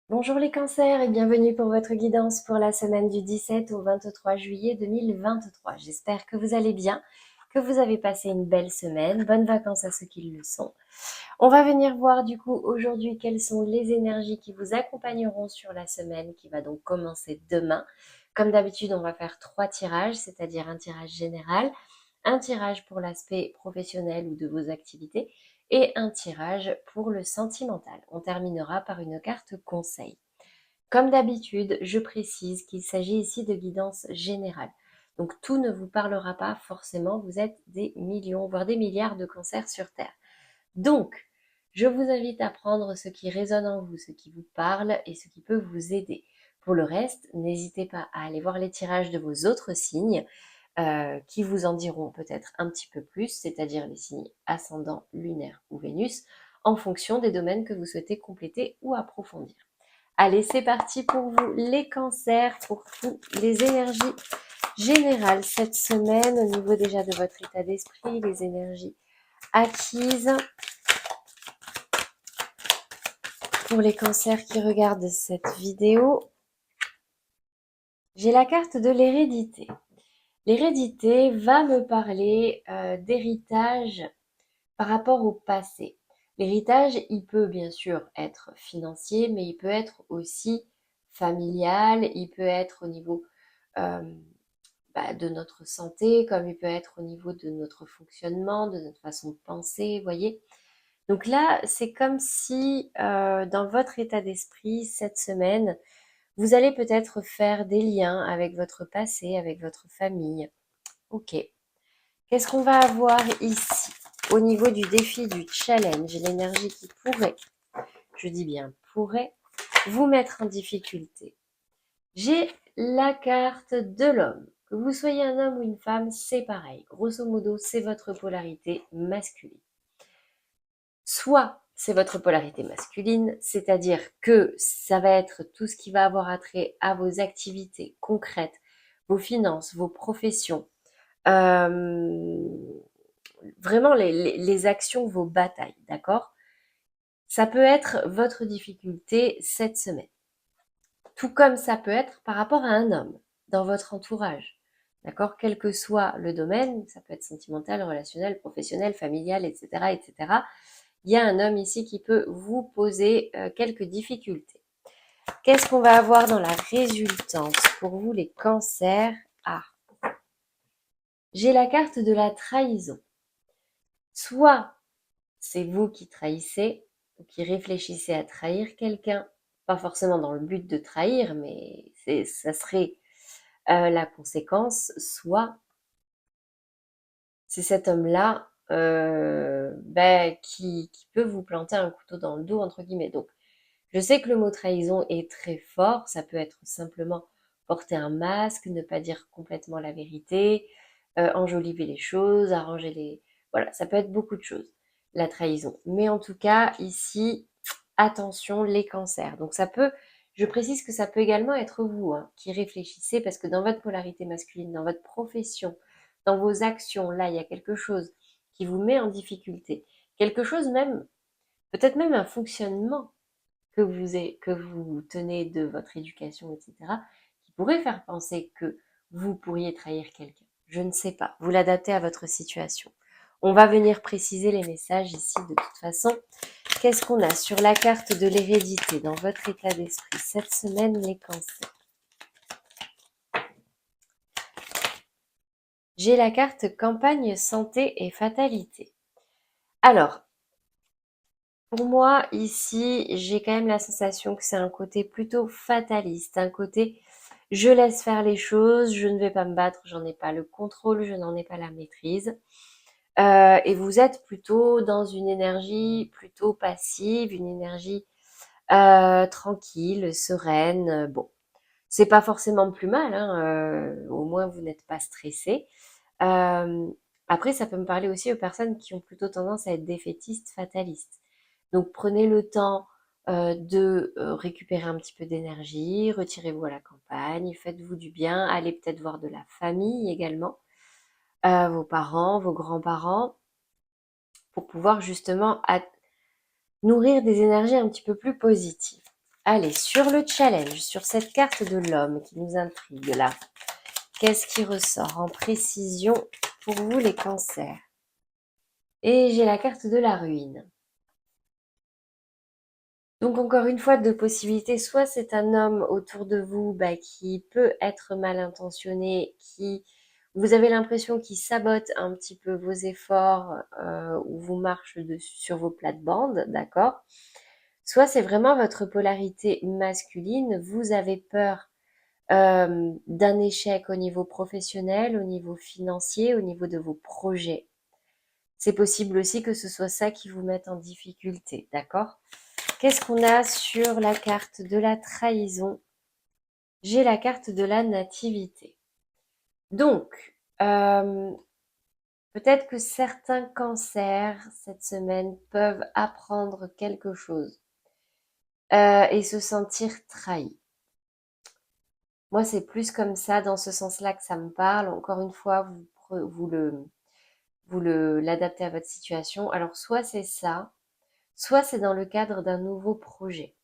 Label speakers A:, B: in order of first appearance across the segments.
A: Bonjour les cancers et bienvenue pour votre guidance pour la semaine du 17 au 23 juillet 2023. J'espère que vous allez bien, que vous avez passé une belle semaine. Bonnes vacances à ceux qui le sont. On va venir voir du coup aujourd'hui quelles sont les énergies qui vous accompagneront sur la semaine qui va donc commencer demain. Comme d'habitude, on va faire 3 tirages, c'est-à-dire un tirage général, un tirage pour l'aspect professionnel ou de vos activités et un tirage pour le sentimental. On terminera par une carte conseil. Comme d'habitude, je précise qu'il s'agit ici de guidance générale. Donc tout ne vous parlera pas forcément, vous êtes des millions, voire des milliards de cancers sur Terre. Donc, je vous invite à prendre ce qui résonne en vous, ce qui vous parle et ce qui peut vous aider. Pour le reste, n'hésitez pas à aller voir les tirages de vos autres signes qui vous en diront peut-être un petit peu plus, c'est-à-dire les signes ascendant, lunaire ou Vénus, en fonction des domaines que vous souhaitez compléter ou approfondir. Allez, c'est parti pour vous, les cancers, pour vous, les énergies générales cette semaine, au niveau déjà de votre état d'esprit, les énergies acquises. Pour les cancers qui regardent cette vidéo, j'ai la carte de l'hérédité. L'hérédité va me parler d'héritage par rapport au passé. L'héritage, il peut bien sûr être financier, mais il peut être aussi familial, il peut être au niveau euh, de notre santé, comme il peut être au niveau de notre fonctionnement, de notre façon de penser, vous voyez. Donc là, c'est comme si dans votre état d'esprit, cette semaine, vous allez peut-être faire des liens avec votre passé, avec votre famille. Ok. Qu'est-ce qu'on va avoir ici au niveau du défi, du challenge, l'énergie qui pourrait, je dis bien pourrait, vous mettre en difficulté. J'ai la carte de l'homme. Que vous soyez un homme ou une femme, c'est pareil. Grosso modo, c'est votre polarité masculine. Soit c'est votre polarité masculine, c'est-à-dire que ça va être tout ce qui va avoir attrait à vos activités concrètes, vos finances, vos professions, euh, vraiment les actions, vos batailles, d'accord? Ça peut être votre difficulté cette semaine. Tout comme ça peut être par rapport à un homme dans votre entourage. D'accord? Quel que soit le domaine, ça peut être sentimental, relationnel, professionnel, familial, etc., etc. Il y a un homme ici qui peut vous poser quelques difficultés. Qu'est-ce qu'on va avoir dans la résultante pour vous les cancers? Ah, j'ai la carte de la trahison. Soit c'est vous qui trahissez ou qui réfléchissez à trahir quelqu'un, pas forcément dans le but de trahir, mais ça serait la conséquence, soit c'est cet homme-là qui peut vous planter un couteau dans le dos, entre guillemets. Donc, je sais que le mot trahison est très fort, ça peut être simplement porter un masque, ne pas dire complètement la vérité, enjoliver les choses, arranger les... Voilà, ça peut être beaucoup de choses, la trahison. Mais en tout cas, ici, attention, les cancers. Donc ça peut, je précise que ça peut également être vous qui réfléchissez, parce que dans votre polarité masculine, dans votre profession, dans vos actions, là, il y a quelque chose qui vous met en difficulté. Quelque chose même, peut-être même un fonctionnement que vous tenez de votre éducation, etc., qui pourrait faire penser que vous pourriez trahir quelqu'un. Je ne sais pas. Vous l'adaptez à votre situation. On va venir préciser les messages ici de toute façon. Qu'est-ce qu'on a sur la carte de l'hérédité dans votre état d'esprit cette semaine, les cancers? J'ai la carte campagne, santé et fatalité. Alors, pour moi, ici, j'ai quand même la sensation que c'est un côté plutôt fataliste, un côté je laisse faire les choses, je ne vais pas me battre, j'en ai pas le contrôle, je n'en ai pas la maîtrise. Et vous êtes plutôt dans une énergie plutôt passive, une énergie tranquille, sereine. Bon, c'est pas forcément plus mal, hein, au moins vous n'êtes pas stressé. Euh, Après, ça peut me parler aussi aux personnes qui ont plutôt tendance à être défaitistes, fatalistes. Donc prenez le temps de récupérer un petit peu d'énergie, retirez-vous à la campagne, faites-vous du bien, allez peut-être voir de la famille également, vos parents, vos grands-parents, pour pouvoir justement nourrir des énergies un petit peu plus positives. Allez, sur le challenge, sur cette carte de l'homme qui nous intrigue là, qu'est-ce qui ressort en précision pour vous les cancers? Et j'ai la carte de la ruine. Donc encore une fois, deux possibilités. Soit c'est un homme autour de vous qui peut être mal intentionné, qui vous avez l'impression qu'il sabote un petit peu vos efforts ou vous marche dessus sur vos plates-bandes, d'accord? Soit c'est vraiment votre polarité masculine, vous avez peur d'un échec au niveau professionnel, au niveau financier, au niveau de vos projets. C'est possible aussi que ce soit ça qui vous mette en difficulté, d'accord? Qu'est-ce qu'on a sur la carte de la trahison? J'ai la carte de la nativité. Donc, peut-être que certains cancers cette semaine peuvent apprendre quelque chose et se sentir trahis. Moi, c'est plus comme ça, dans ce sens-là que ça me parle. Encore une fois, l'adaptez à votre situation. Alors, soit c'est ça, soit c'est dans le cadre d'un nouveau projet.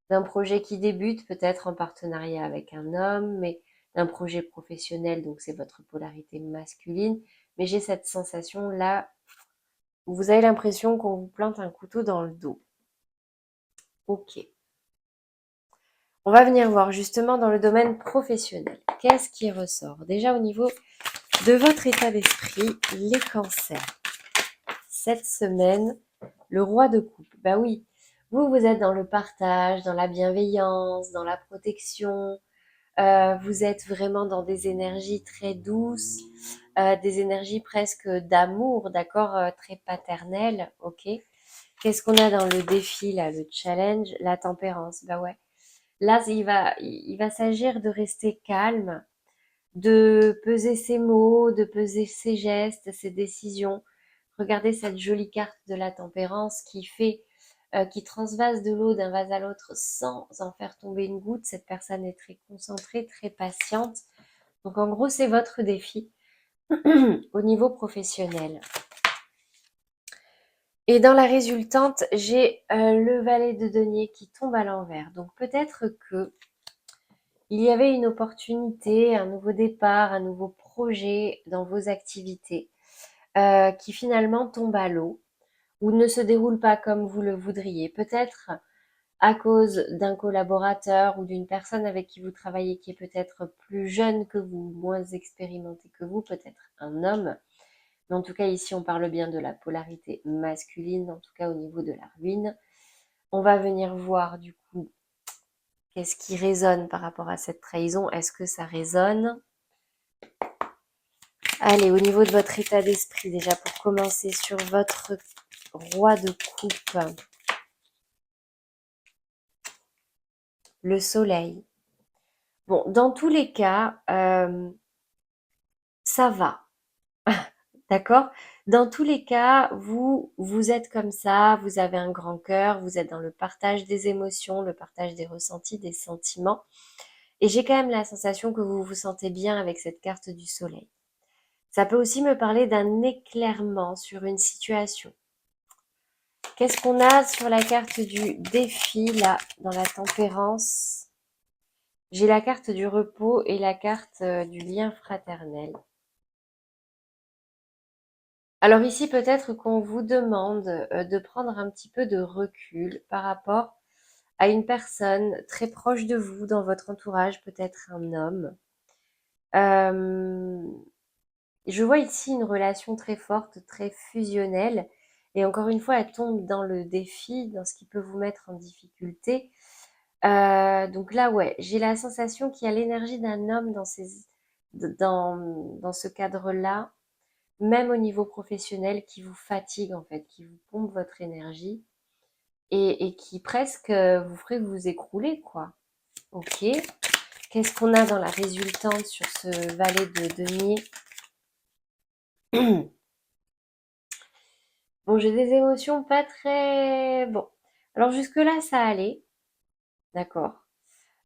A: D'un projet qui débute, peut-être en partenariat avec un homme, mais d'un projet professionnel, donc c'est votre polarité masculine. Mais j'ai cette sensation-là où vous avez l'impression qu'on vous plante un couteau dans le dos. Ok. On va venir voir justement dans le domaine professionnel. Qu'est-ce qui ressort? Déjà au niveau de votre état d'esprit, les cancers. Cette semaine, le roi de coupe. Bah oui, vous êtes dans le partage, dans la bienveillance, dans la protection. Vous êtes vraiment dans des énergies très douces, des énergies presque d'amour, d'accord, très paternelles, ok. Qu'est-ce qu'on a dans le défi là, le challenge? La tempérance. Bah ouais. Là, il va s'agir de rester calme, de peser ses mots, de peser ses gestes, ses décisions. Regardez cette jolie carte de la tempérance qui transvase de l'eau d'un vase à l'autre sans en faire tomber une goutte. Cette personne est très concentrée, très patiente. Donc en gros, c'est votre défi au niveau professionnel. Et dans la résultante, j'ai le valet de denier qui tombe à l'envers. Donc peut-être que il y avait une opportunité, un nouveau départ, un nouveau projet dans vos activités qui finalement tombe à l'eau ou ne se déroule pas comme vous le voudriez. Peut-être à cause d'un collaborateur ou d'une personne avec qui vous travaillez qui est peut-être plus jeune que vous, moins expérimenté que vous, peut-être un homme. Mais en tout cas, ici, on parle bien de la polarité masculine, en tout cas au niveau de la ruine. On va venir voir du coup qu'est-ce qui résonne par rapport à cette trahison. Est-ce que ça résonne? Allez, au niveau de votre état d'esprit, déjà pour commencer sur votre roi de coupe, le soleil. Bon, dans tous les cas, ça va. D'accord? Dans tous les cas, vous êtes comme ça, vous avez un grand cœur, vous êtes dans le partage des émotions, le partage des ressentis, des sentiments. Et j'ai quand même la sensation que vous vous sentez bien avec cette carte du soleil. Ça peut aussi me parler d'un éclairement sur une situation. Qu'est-ce qu'on a sur la carte du défi, là, dans la tempérance? J'ai la carte du repos et la carte du lien fraternel. Alors ici, peut-être qu'on vous demande de prendre un petit peu de recul par rapport à une personne très proche de vous dans votre entourage, peut-être un homme. Euh, je vois ici une relation très forte, très fusionnelle. Et encore une fois, elle tombe dans le défi, dans ce qui peut vous mettre en difficulté. Donc là, ouais, j'ai la sensation qu'il y a l'énergie d'un homme dans ce cadre-là, même au niveau professionnel, qui vous fatigue en fait, qui vous pompe votre énergie et qui presque vous ferait vous écrouler, quoi. Ok. Qu'est-ce qu'on a dans la résultante sur ce valet de denier? Bon, j'ai des émotions pas très... Bon, alors jusque-là, ça allait, d'accord.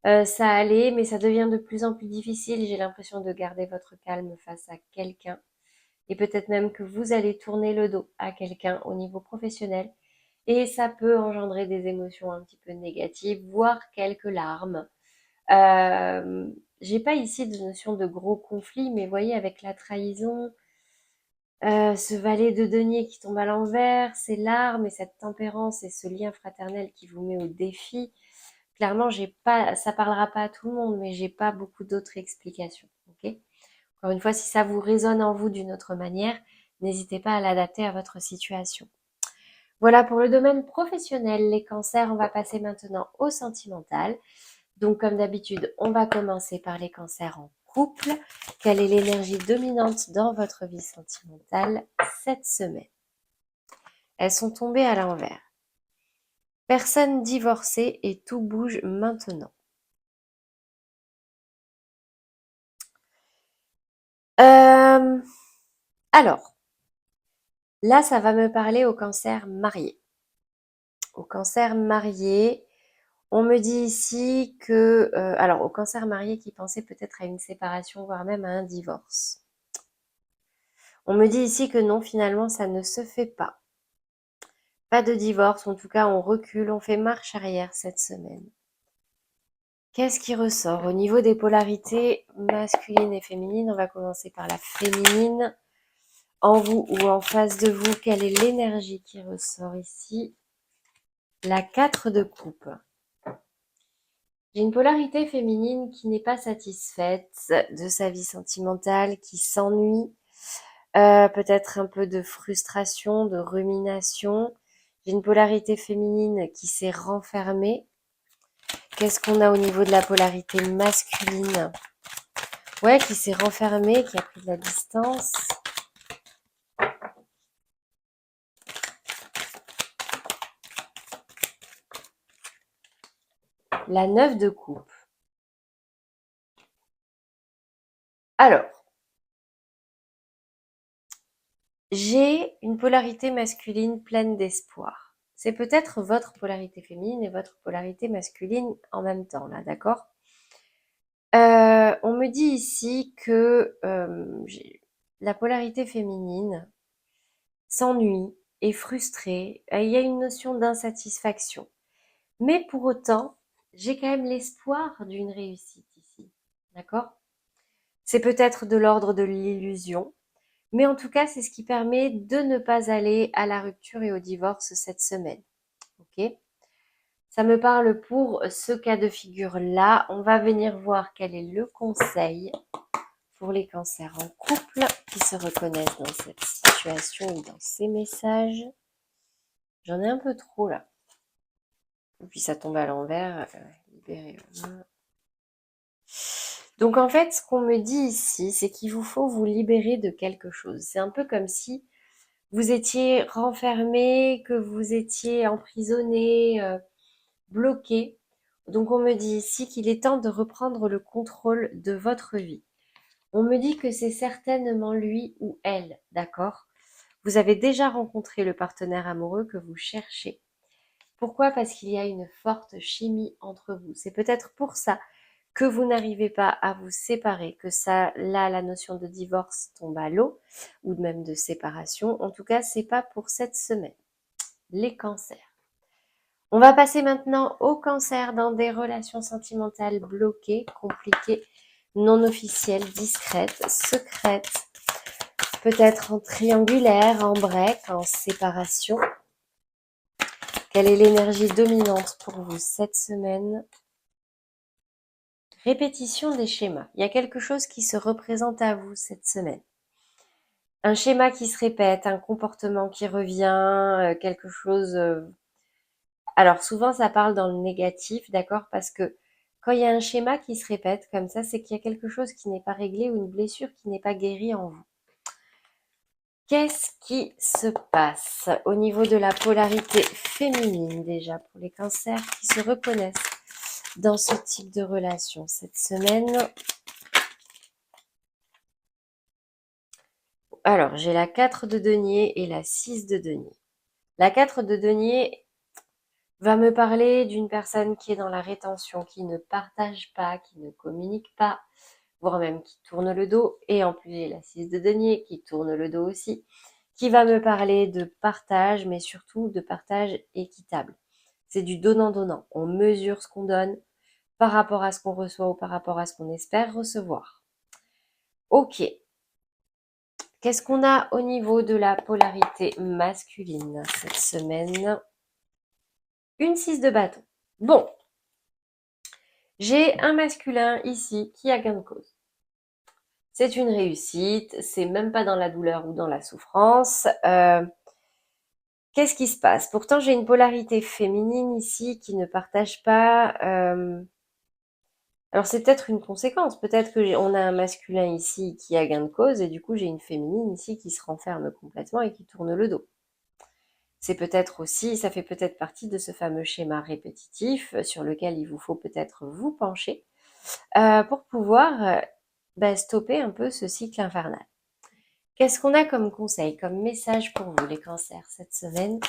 A: Ça allait, mais ça devient de plus en plus difficile. J'ai l'impression de garder votre calme face à quelqu'un. Et peut-être même que vous allez tourner le dos à quelqu'un au niveau professionnel et ça peut engendrer des émotions un petit peu négatives, voire quelques larmes. J'ai pas ici de notion de gros conflit, mais voyez, avec la trahison, ce valet de denier qui tombe à l'envers, ces larmes et cette tempérance et ce lien fraternel qui vous met au défi, clairement, ça parlera pas à tout le monde, mais j'ai pas beaucoup d'autres explications. Ok. Encore une fois, si ça vous résonne en vous d'une autre manière, n'hésitez pas à l'adapter à votre situation. Voilà pour le domaine professionnel, les cancers. On va passer maintenant au sentimental. Donc, comme d'habitude, on va commencer par les cancers en couple. Quelle est l'énergie dominante dans votre vie sentimentale cette semaine? Elles sont tombées à l'envers. Personne divorcée et tout bouge maintenant. Alors, là, ça va me parler au cancer marié. Au cancer marié, on me dit ici que... alors, au cancer marié qui pensait peut-être à une séparation, voire même à un divorce. On me dit ici que non, finalement, ça ne se fait pas. Pas de divorce, en tout cas, on recule, on fait marche arrière cette semaine. Qu'est-ce qui ressort? Au niveau des polarités masculines et féminines, on va commencer par la féminine. En vous ou en face de vous, quelle est l'énergie qui ressort ici? La 4 de coupe. J'ai une polarité féminine qui n'est pas satisfaite de sa vie sentimentale, qui s'ennuie, peut-être un peu de frustration, de rumination. J'ai une polarité féminine qui s'est renfermée. Qu'est-ce qu'on a au niveau de la polarité masculine? Ouais, qui s'est renfermée, qui a pris de la distance. La 9 de coupe. Alors, j'ai une polarité masculine pleine d'espoir. C'est peut-être votre polarité féminine et votre polarité masculine en même temps, là, d'accord? On me dit ici que la polarité féminine s'ennuie, est frustrée, il y a une notion d'insatisfaction. Mais pour autant, j'ai quand même l'espoir d'une réussite ici, d'accord? C'est peut-être de l'ordre de l'illusion, mais en tout cas, c'est ce qui permet de ne pas aller à la rupture et au divorce cette semaine, ok? Ça me parle pour ce cas de figure-là. On va venir voir quel est le conseil pour les cancers en couple qui se reconnaissent dans cette situation ou dans ces messages. J'en ai un peu trop là. Et puis ça tombe à l'envers. Libérez. Donc en fait, ce qu'on me dit ici, c'est qu'il vous faut vous libérer de quelque chose. C'est un peu comme si vous étiez renfermé, que vous étiez emprisonné, bloqué. Donc on me dit ici qu'il est temps de reprendre le contrôle de votre vie. On me dit que c'est certainement lui ou elle, d'accord? Vous avez déjà rencontré le partenaire amoureux que vous cherchez. Pourquoi? Parce qu'il y a une forte chimie entre vous. C'est peut-être pour ça que vous n'arrivez pas à vous séparer, que ça, là, la notion de divorce tombe à l'eau, ou même de séparation. En tout cas, c'est pas pour cette semaine. Les cancers. On va passer maintenant aux cancers dans des relations sentimentales bloquées, compliquées, non officielles, discrètes, secrètes, peut-être en triangulaire, en break, en séparation. Quelle est l'énergie dominante pour vous cette semaine? Répétition des schémas. Il y a quelque chose qui se représente à vous cette semaine. Un schéma qui se répète, un comportement qui revient, quelque chose... Alors souvent ça parle dans le négatif, d'accord? Parce que quand il y a un schéma qui se répète comme ça, c'est qu'il y a quelque chose qui n'est pas réglé ou une blessure qui n'est pas guérie en vous. Qu'est-ce qui se passe au niveau de la polarité féminine déjà pour les cancers qui se reconnaissent dans ce type de relation cette semaine? Alors, j'ai la 4 de denier et la 6 de denier. La 4 de denier va me parler d'une personne qui est dans la rétention, qui ne partage pas, qui ne communique pas, voire même qui tourne le dos. Et en plus, j'ai la 6 de denier qui tourne le dos aussi, qui va me parler de partage, mais surtout de partage équitable. C'est du donnant-donnant. On mesure ce qu'on donne par rapport à ce qu'on reçoit ou par rapport à ce qu'on espère recevoir. Ok. Qu'est-ce qu'on a au niveau de la polarité masculine cette semaine? Une 6 de bâton. Bon. J'ai un masculin ici qui a gain de cause. C'est une réussite, c'est même pas dans la douleur ou dans la souffrance. Qu'est-ce qui se passe? Pourtant, j'ai une polarité féminine ici qui ne partage pas. Alors, c'est peut-être une conséquence. Peut-être que on a un masculin ici qui a gain de cause et du coup, j'ai une féminine ici qui se renferme complètement et qui tourne le dos. C'est peut-être aussi, ça fait peut-être partie de ce fameux schéma répétitif sur lequel il vous faut peut-être vous pencher pour pouvoir stopper un peu ce cycle infernal. Qu'est-ce qu'on a comme conseil, comme message pour vous, les cancers, cette semaine?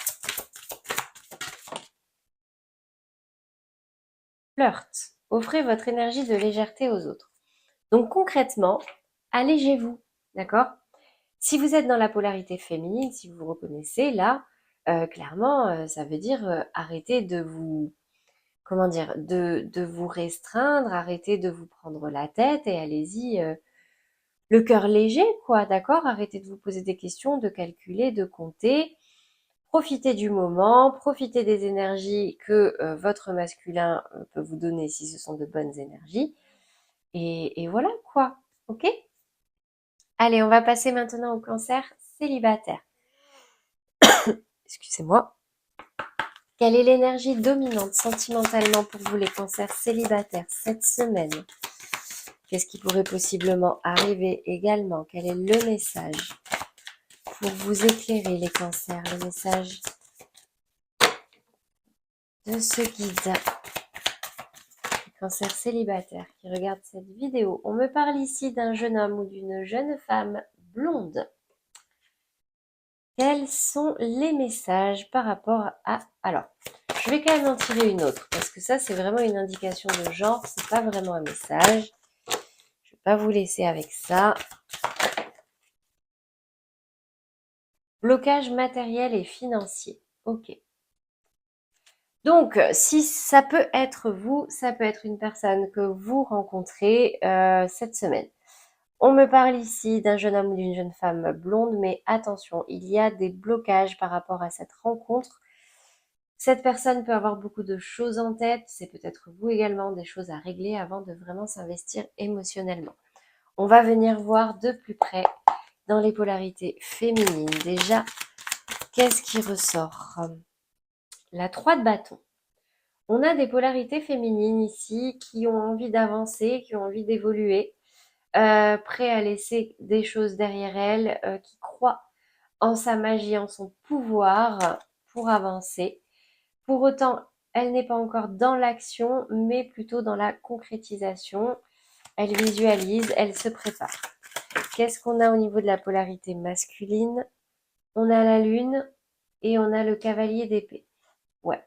A: Flirt. Offrez votre énergie de légèreté aux autres. Donc concrètement, allégez-vous, d'accord? Si vous êtes dans la polarité féminine, si vous vous reconnaissez, là, clairement, ça veut dire arrêtez de vous, comment dire, de vous restreindre, arrêtez de vous prendre la tête et allez-y le cœur léger, quoi, d'accord? Arrêtez de vous poser des questions, de calculer, de compter. Profitez du moment, profitez des énergies que votre masculin peut vous donner si ce sont de bonnes énergies. Et voilà quoi, ok? Allez, on va passer maintenant au cancer célibataire. Excusez-moi. Quelle est l'énergie dominante sentimentalement pour vous les cancers célibataires cette semaine? Qu'est-ce qui pourrait possiblement arriver également? Quel est le message pour vous éclairer les cancers? Le message de ce guide. Cancer célibataire qui regarde cette vidéo. On me parle ici d'un jeune homme ou d'une jeune femme blonde. Quels sont les messages par rapport à... Alors, je vais quand même en tirer une autre parce que ça, c'est vraiment une indication de genre. C'est pas vraiment un message. Je vais pas vous laisser avec ça. Blocage matériel et financier. Ok. Donc, si ça peut être vous, ça peut être une personne que vous rencontrez cette semaine. On me parle ici d'un jeune homme ou d'une jeune femme blonde, mais attention, il y a des blocages par rapport à cette rencontre. Cette personne peut avoir beaucoup de choses en tête, c'est peut-être vous également, des choses à régler avant de vraiment s'investir émotionnellement. On va venir voir de plus près dans les polarités féminines. Déjà, qu'est-ce qui ressort? La 3 de bâton. On a des polarités féminines ici qui ont envie d'avancer, qui ont envie d'évoluer, prêt à laisser des choses derrière elles, qui croient en sa magie, en son pouvoir pour avancer. Pour autant, elle n'est pas encore dans l'action, mais plutôt dans la concrétisation. Elle visualise, elle se prépare. Qu'est-ce qu'on a au niveau de la polarité masculine? On a la lune et on a le cavalier d'épée. Ouais.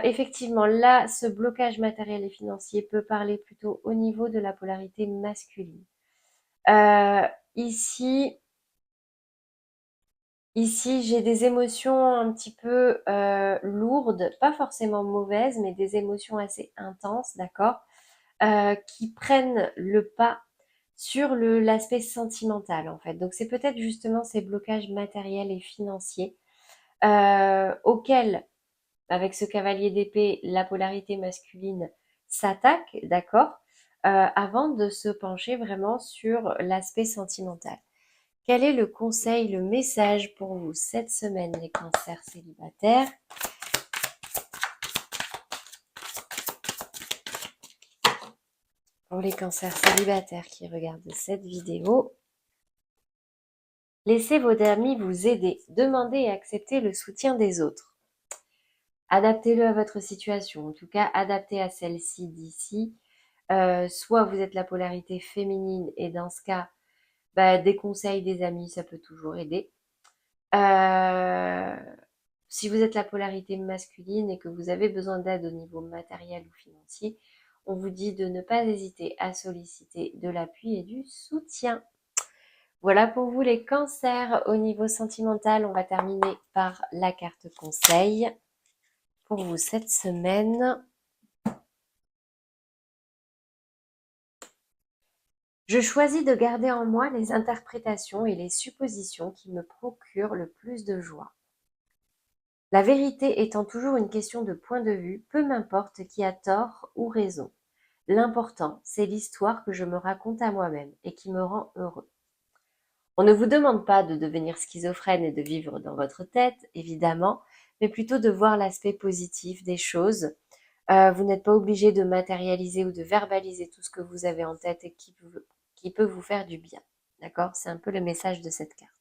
A: Effectivement, là, ce blocage matériel et financier peut parler plutôt au niveau de la polarité masculine. Ici, j'ai des émotions un petit peu lourdes, pas forcément mauvaises, mais des émotions assez intenses, d'accord, qui prennent le pas sur l'aspect sentimental, en fait. Donc, c'est peut-être justement ces blocages matériels et financiers auxquels, avec ce cavalier d'épée, la polarité masculine s'attaque, d'accord, avant de se pencher vraiment sur l'aspect sentimental. Quel est le conseil, le message pour vous cette semaine, les cancers célibataires? Pour les cancers célibataires qui regardent cette vidéo, laissez vos amis vous aider. Demandez et acceptez le soutien des autres. Adaptez-le à votre situation, en tout cas adaptez à celle-ci d'ici. Soit vous êtes la polarité féminine et dans ce cas, des conseils des amis, ça peut toujours aider. Si vous êtes la polarité masculine et que vous avez besoin d'aide au niveau matériel ou financier, on vous dit de ne pas hésiter à solliciter de l'appui et du soutien. Voilà pour vous les cancers. Au niveau sentimental, on va terminer par la carte conseil pour vous cette semaine. Je choisis de garder en moi les interprétations et les suppositions qui me procurent le plus de joie. La vérité étant toujours une question de point de vue, peu m'importe qui a tort ou raison. L'important, c'est l'histoire que je me raconte à moi-même et qui me rend heureux. On ne vous demande pas de devenir schizophrène et de vivre dans votre tête, évidemment, mais plutôt de voir l'aspect positif des choses. Vous n'êtes pas obligé de matérialiser ou de verbaliser tout ce que vous avez en tête et qui peut vous faire du bien. D'accord? C'est un peu le message de cette carte.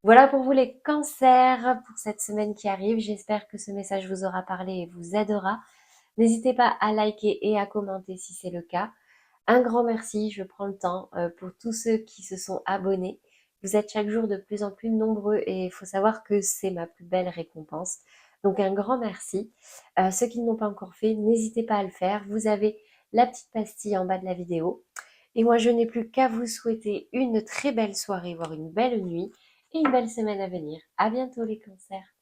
A: Voilà pour vous les cancers pour cette semaine qui arrive. J'espère que ce message vous aura parlé et vous aidera. N'hésitez pas à liker et à commenter si c'est le cas. Un grand merci, je prends le temps pour tous ceux qui se sont abonnés. Vous êtes chaque jour de plus en plus nombreux et il faut savoir que c'est ma plus belle récompense. Donc un grand merci. Ceux qui ne l'ont pas encore fait, n'hésitez pas à le faire. Vous avez la petite pastille en bas de la vidéo. Et moi, je n'ai plus qu'à vous souhaiter une très belle soirée, voire une belle nuit et une belle semaine à venir. À bientôt les cancers.